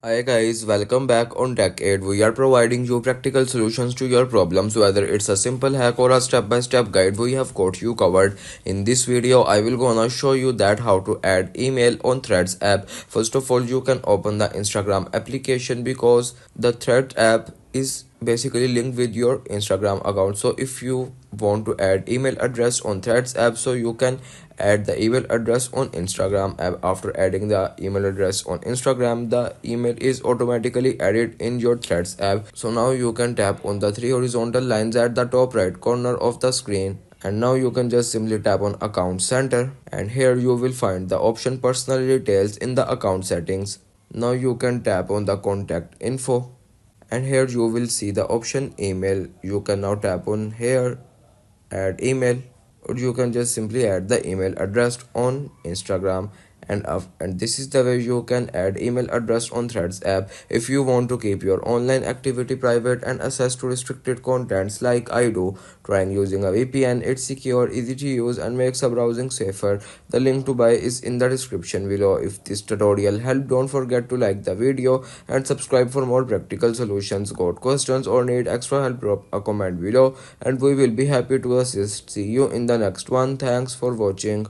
Hi guys, welcome back on Decade. We are providing you practical solutions to your problems, whether it's a simple hack or a step-by-step guide. We have got you covered. In this video, I will gonna show you that how to add email on Threads app. First of all, you can open the Instagram application because the Threads app is basically linked with your Instagram account. So if you want to add email address on Threads app, so you can add the email address on Instagram app. After adding the email address on Instagram, the email is automatically added in your Threads app. So now you can tap on the three horizontal lines at the top right corner of the screen, and now you can just simply tap on account center, and here you will find the option personal details in the account settings. Now you can tap on the contact info, and here you will see the option email. You can now tap on here add email, or you can just simply add the email address on Instagram. And this is the way you can add email address on Threads app. If you want to keep your online activity private and access to restricted contents like I do, trying using a VPN. It's secure, easy to use, and makes a browsing safer. The link to buy is in the description below. If this tutorial helped, don't forget to like the video and subscribe for more practical solutions. Got questions or need extra help, drop a comment below and we will be happy to assist. See you in the next one. Thanks for watching.